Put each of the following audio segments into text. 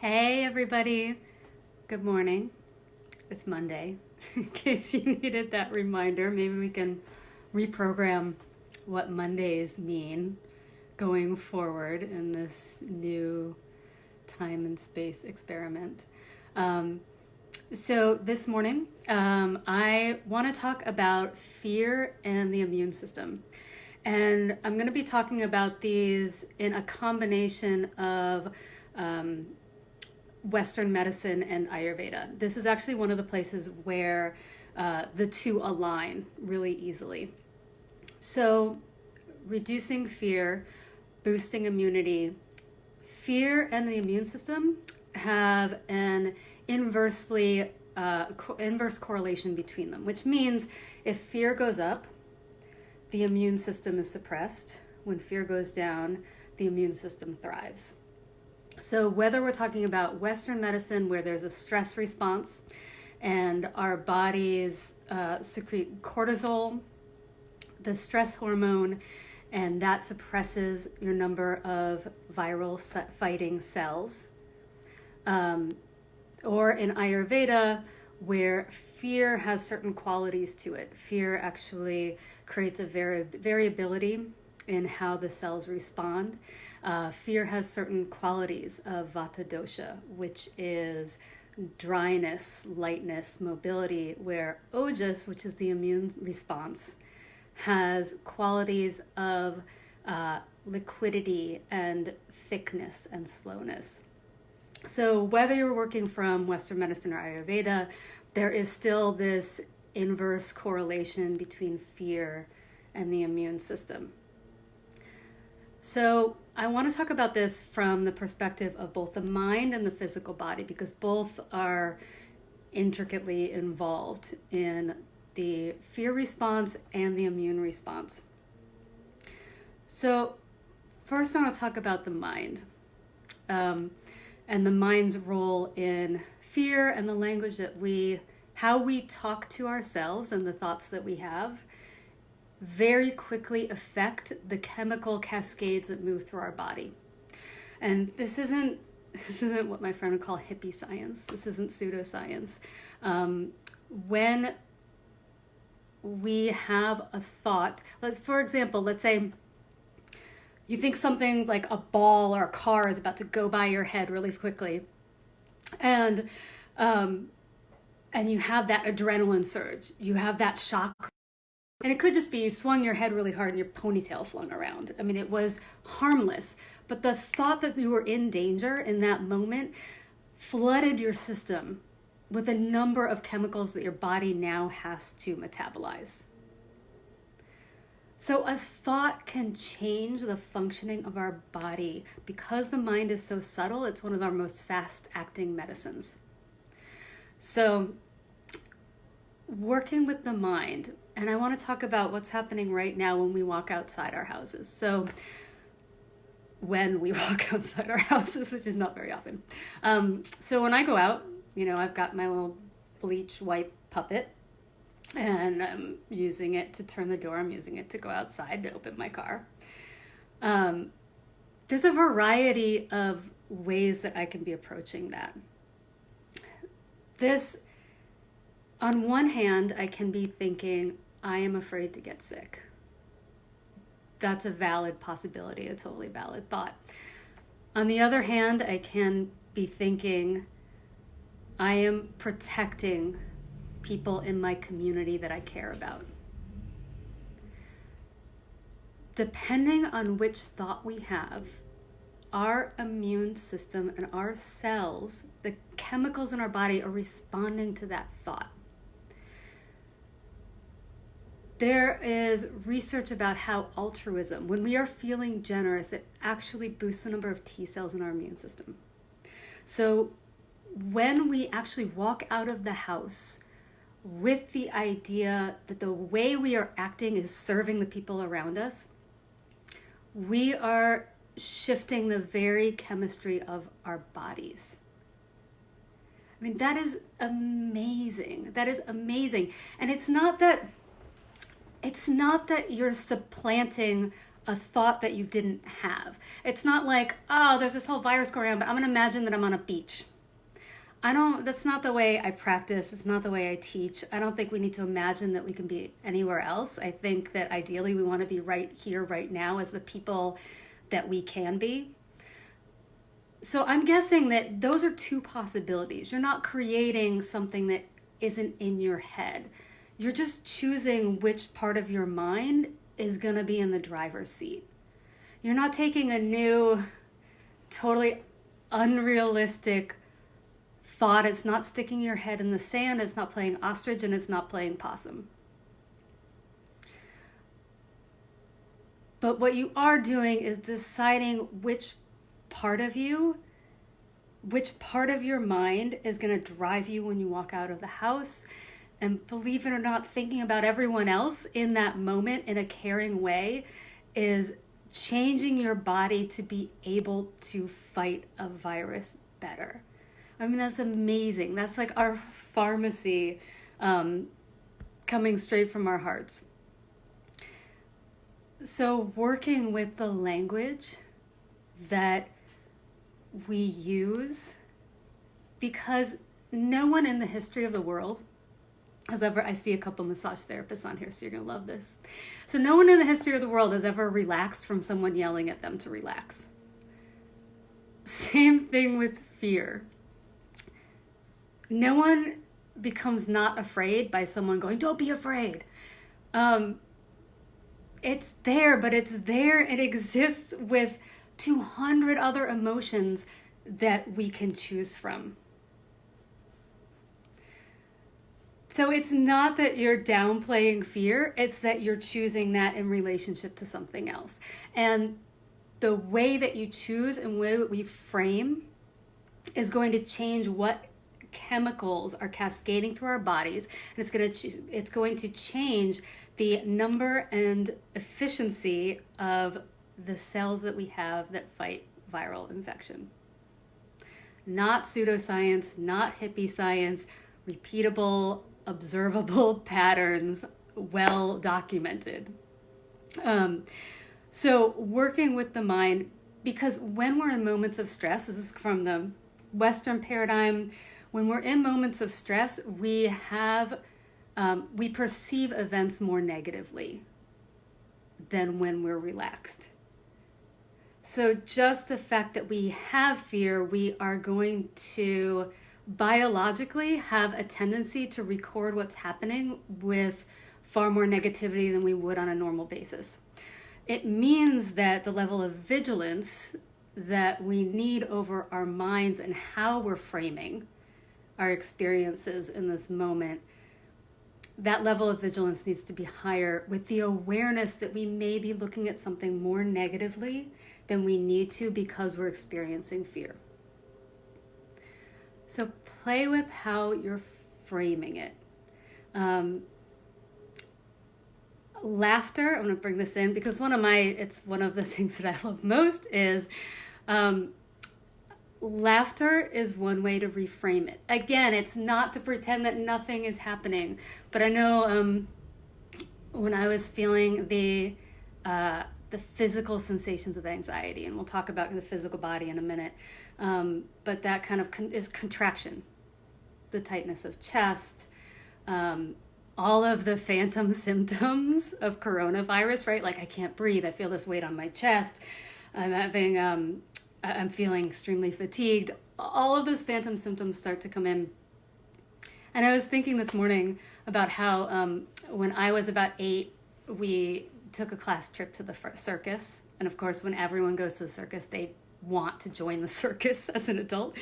Hey everybody, good morning. It's Monday. In case you needed that reminder, maybe we can reprogram what Mondays mean going forward in this new time and space experiment. Um, so this morning, I want to talk about fear and the immune system. And I'm going to be talking about these in a combination of um, Western medicine and Ayurveda. This is actually one of the places where the two align really easily. So, reducing fear, boosting immunity. Fear and the immune system have an inverse correlation between them, which means if fear goes up, the immune system is suppressed. When fear goes down, the immune system thrives. So whether we're talking about Western medicine where there's a stress response and our bodies secrete cortisol, the stress hormone, and that suppresses your number of viral fighting cells, or in Ayurveda where fear has certain qualities to it. Fear actually creates a variability in how the cells respond. Fear has certain qualities of vata dosha, which is dryness, lightness, mobility, where ojas, which is the immune response, has qualities of liquidity and thickness and slowness. So whether you're working from Western medicine or Ayurveda, there is still this inverse correlation between fear and the immune system. So I want to talk about this from the perspective of both the mind and the physical body, because both are intricately involved in the fear response and the immune response. So first I want to talk about the mind, and the mind's role in fear and the language that how we talk to ourselves and the thoughts that we have very quickly affect the chemical cascades that move through our body. And this isn't what my friend would call hippie science. This isn't pseudoscience. When we have a thought, for example, let's say you think something like a ball or a car is about to go by your head really quickly, and you have that adrenaline surge, you have that shock. And it could just be you swung your head really hard and your ponytail flung around. I mean, it was harmless. But the thought that you were in danger in that moment flooded your system with a number of chemicals that your body now has to metabolize. So a thought can change the functioning of our body. Because the mind is so subtle, it's one of our most fast-acting medicines. So working with the mind, and I want to talk about what's happening right now when we walk outside our houses. So when we walk outside our houses, which is not very often. So when I go out, I've got my little bleach white puppet, and I'm using it to turn the door. I'm using it to go outside to open my car. There's a variety of ways that I can be approaching that. On one hand, I can be thinking, I am afraid to get sick. That's a valid possibility, a totally valid thought. On the other hand, I can be thinking, I am protecting people in my community that I care about. Depending on which thought we have, our immune system and our cells, the chemicals in our body, are responding to that thought. There is research about how altruism, when we are feeling generous, it actually boosts the number of T cells in our immune system. So when we actually walk out of the house with the idea that the way we are acting is serving the people around us, we are shifting the very chemistry of our bodies. I mean, that is amazing. That is amazing. And it's not that you're supplanting a thought that you didn't have. It's not like, oh, there's this whole virus going around, but I'm going to imagine that I'm on a beach. That's not the way I practice. It's not the way I teach. I don't think we need to imagine that we can be anywhere else. I think that ideally we want to be right here, right now as the people that we can be. So I'm guessing that those are two possibilities. You're not creating something that isn't in your head. You're just choosing which part of your mind is going to be in the driver's seat. You're not taking a new, totally unrealistic thought. It's not sticking your head in the sand. It's not playing ostrich, and it's not playing possum. But what you are doing is deciding which part of your mind is going to drive you when you walk out of the house. And believe it or not, thinking about everyone else in that moment in a caring way is changing your body to be able to fight a virus better. I mean, that's amazing. That's like our pharmacy coming straight from our hearts. So working with the language that we use, because no one in the history of the world has ever, I see a couple massage therapists on here, so you're going to love this. So no one in the history of the world has ever relaxed from someone yelling at them to relax. Same thing with fear. No one becomes not afraid by someone going, don't be afraid. It's there, but it's there. It exists with 200 other emotions that we can choose from. So it's not that you're downplaying fear, it's that you're choosing that in relationship to something else. And the way that you choose and the way that we frame is going to change what chemicals are cascading through our bodies, and it's going to change the number and efficiency of the cells that we have that fight viral infection. Not pseudoscience, not hippie science, repeatable, observable patterns, well documented. So working with the mind, because when we're in moments of stress, this is from the Western paradigm, when we're in moments of stress, we perceive events more negatively than when we're relaxed. So just the fact that we have fear, we are going to biologically have a tendency to record what's happening with far more negativity than we would on a normal basis. It means that the level of vigilance that we need over our minds and how we're framing our experiences in this moment, that level of vigilance needs to be higher, with the awareness that we may be looking at something more negatively than we need to because we're experiencing fear. So play with how you're framing it. Laughter, I'm going to bring this in because it's one of the things that I love most is laughter is one way to reframe it. Again, it's not to pretend that nothing is happening, but I know when I was feeling the physical sensations of anxiety, and we'll talk about the physical body in a minute, but that kind of is contraction, the tightness of chest, all of the phantom symptoms of coronavirus, right? Like I can't breathe, I feel this weight on my chest, I'm feeling extremely fatigued. All of those phantom symptoms start to come in. And I was thinking this morning about how when I was about 8, we took a class trip to the circus. And of course, when everyone goes to the circus, they want to join the circus as an adult.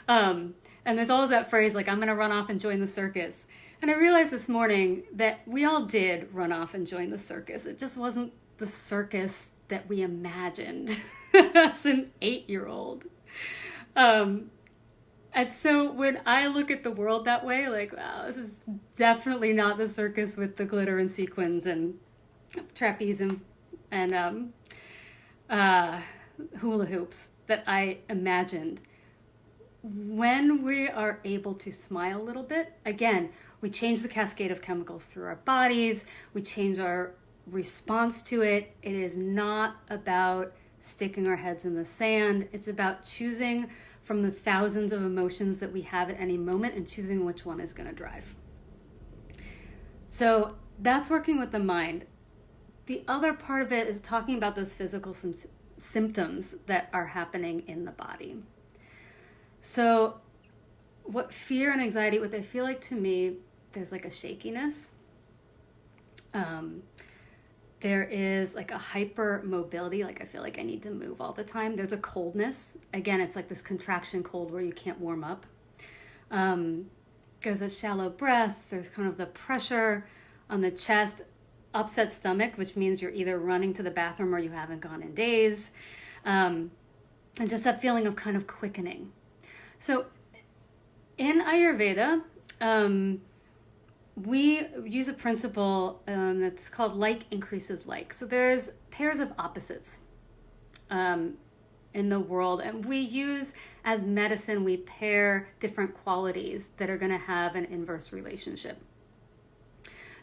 And there's always that phrase like, I'm going to run off and join the circus. And I realized this morning that we all did run off and join the circus. It just wasn't the circus that we imagined as an 8-year-old. And so when I look at the world that way, like, wow, this is definitely not the circus with the glitter and sequins and trapeze and hula hoops that I imagined. When we are able to smile a little bit, again, we change the cascade of chemicals through our bodies, we change our response to it. It is not about sticking our heads in the sand. It's about choosing from the thousands of emotions that we have at any moment and choosing which one is going to drive. So that's working with the mind. The other part of it is talking about those physical symptoms that are happening in the body. So what fear and anxiety, what they feel like to me, there's like a shakiness. There is like a hyper mobility, like I feel like I need to move all the time. There's a coldness. Again, it's like this contraction cold where you can't warm up. There's a shallow breath. There's kind of the pressure on the chest, upset stomach, which means you're either running to the bathroom or you haven't gone in days. And just that feeling of kind of quickening. So in Ayurveda, we use a principle that's called like increases like. So there's pairs of opposites in the world, and we use, as medicine, we pair different qualities that are going to have an inverse relationship.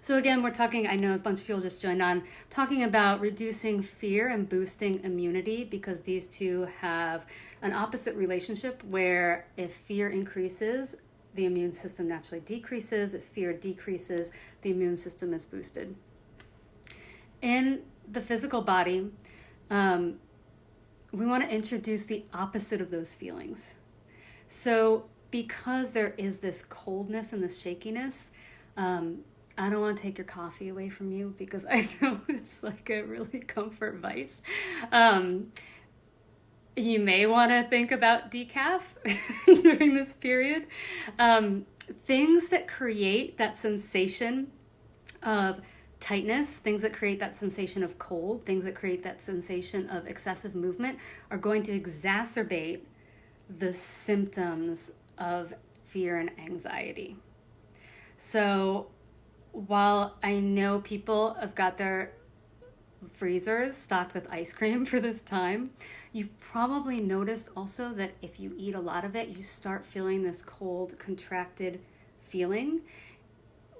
So again, we're talking, I know a bunch of people just joined on, talking about reducing fear and boosting immunity, because these two have an opposite relationship where if fear increases, the immune system naturally decreases. If fear decreases, the immune system is boosted. In the physical body, we want to introduce the opposite of those feelings. So because there is this coldness and this shakiness, I don't want to take your coffee away from you because I know it's like a really comfort vice. You may want to think about decaf during this period. Things that create that sensation of tightness, things that create that sensation of cold, things that create that sensation of excessive movement are going to exacerbate the symptoms of fear and anxiety. So while I know people have got their freezers stocked with ice cream for this time, you've probably noticed also that if you eat a lot of it, you start feeling this cold, contracted feeling.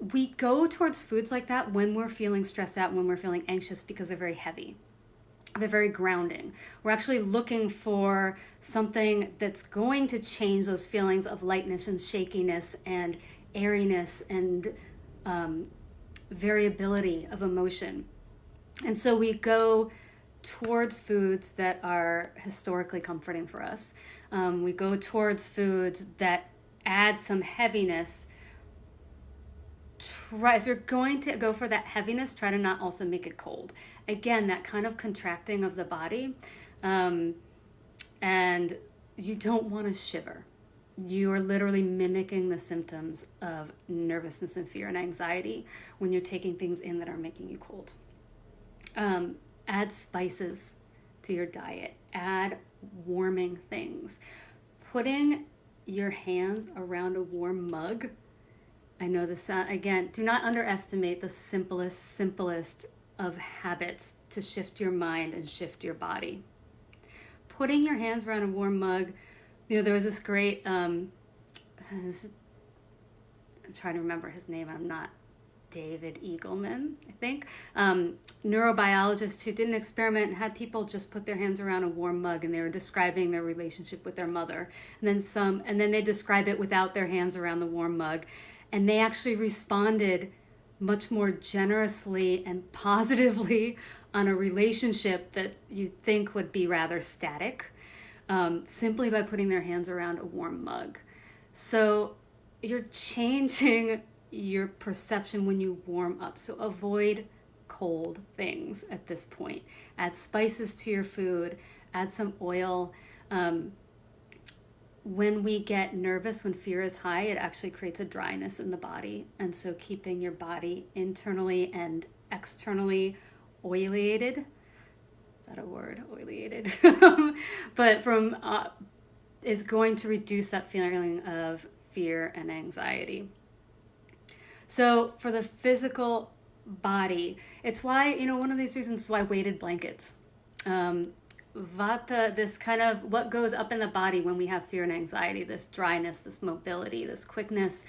We go towards foods like that when we're feeling stressed out, when we're feeling anxious, because they're very heavy. They're very grounding. We're actually looking for something that's going to change those feelings of lightness and shakiness and airiness and variability of emotion. And so we go towards foods that are historically comforting for us. We go towards foods that add some heaviness. If you're going to go for that heaviness, try to not also make it cold. Again, that kind of contracting of the body. And you don't want to shiver. You are literally mimicking the symptoms of nervousness and fear and anxiety when you're taking things in that are making you cold. Add spices to your diet. Add warming things. Putting your hands around a warm mug. I know this, again, do not underestimate the simplest of habits to shift your mind and shift your body. Putting your hands around a warm mug. You know, there was this great, I'm trying to remember his name. I'm not David Eagleman, I think, neurobiologist who did an experiment and had people just put their hands around a warm mug, and they were describing their relationship with their mother. And then they describe it without their hands around the warm mug. And they actually responded much more generously and positively on a relationship that you think would be rather static, simply by putting their hands around a warm mug. So you're changing your perception when you warm up. So avoid cold things at this point. Add spices to your food. Add some oil. When we get nervous, when fear is high, it actually creates a dryness in the body. And so keeping your body internally and externally oilated, is that a word? Oilated. But is going to reduce that feeling of fear and anxiety. So for the physical body, it's why, one of these reasons is why weighted blankets. Vata, this kind of what goes up in the body when we have fear and anxiety, this dryness, this mobility, this quickness.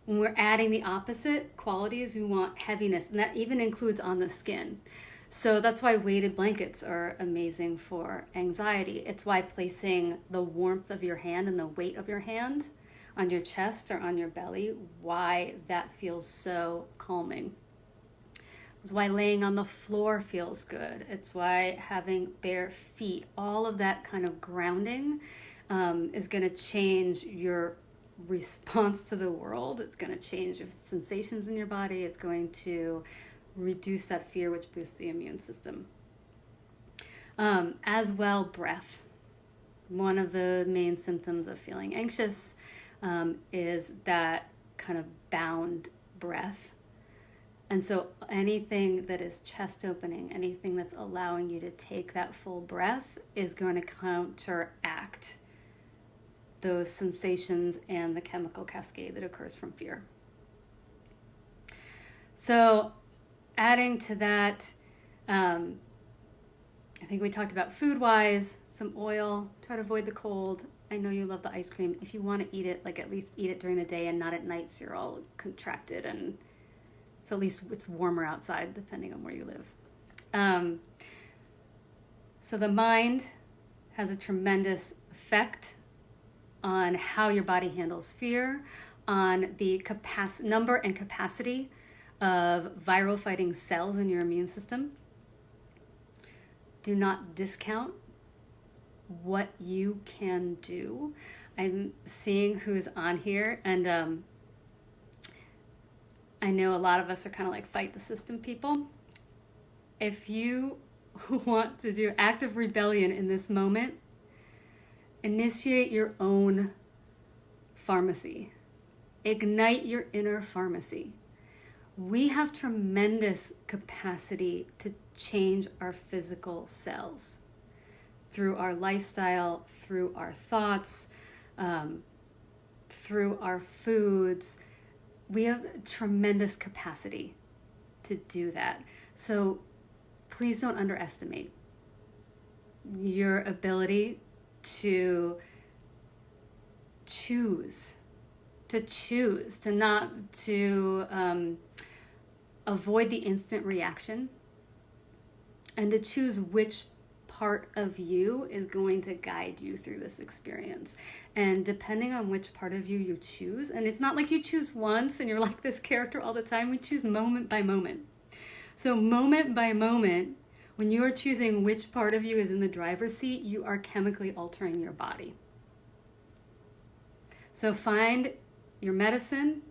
When we're adding the opposite qualities, we want heaviness, and that even includes on the skin. So that's why weighted blankets are amazing for anxiety. It's why placing the warmth of your hand and the weight of your hand on your chest or on your belly, why that feels so calming. It's why laying on the floor feels good. It's why having bare feet, all of that kind of grounding is going to change your response to the world. It's going to change your sensations in your body. It's going to reduce that fear, which boosts the immune system. As well, breath. One of the main symptoms of feeling anxious is that kind of bound breath. And so anything that is chest opening, anything that's allowing you to take that full breath is going to counteract those sensations and the chemical cascade that occurs from fear. So adding to that, I think we talked about food-wise, some oil, try to avoid the cold. I know you love the ice cream. If you want to eat it, like at least eat it during the day and not at night so you're all contracted, and so at least it's warmer outside depending on where you live. So the mind has a tremendous effect on how your body handles fear, on the number and capacity of viral fighting cells in your immune system. Do not discount what you can do. I'm seeing who's on here, and I know a lot of us are kind of like fight the system people. If you want to do active rebellion in this moment, initiate your own pharmacy. Ignite your inner pharmacy. We have tremendous capacity to change our physical cells through our lifestyle, through our thoughts, through our foods. We have tremendous capacity to do that. So please don't underestimate your ability to choose, to avoid the instant reaction, and to choose which part of you is going to guide you through this experience. And depending on which part of you choose, and it's not like you choose once and you're like this character all the time, we choose moment by moment. So moment by moment, when you are choosing which part of you is in the driver's seat, you are chemically altering your body. So find your medicine.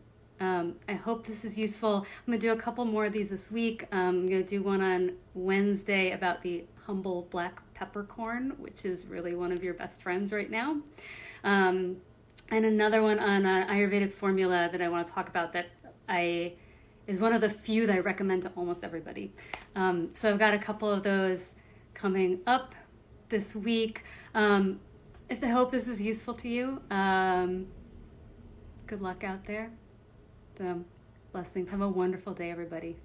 I hope this is useful. I'm going to do a couple more of these this week. I'm going to do one on Wednesday about the humble black peppercorn, which is really one of your best friends right now. And another one on an Ayurvedic formula that I want to talk about that is one of the few that I recommend to almost everybody. So I've got a couple of those coming up this week. If I hope this is useful to you, good luck out there. Blessings. Have a wonderful day, everybody.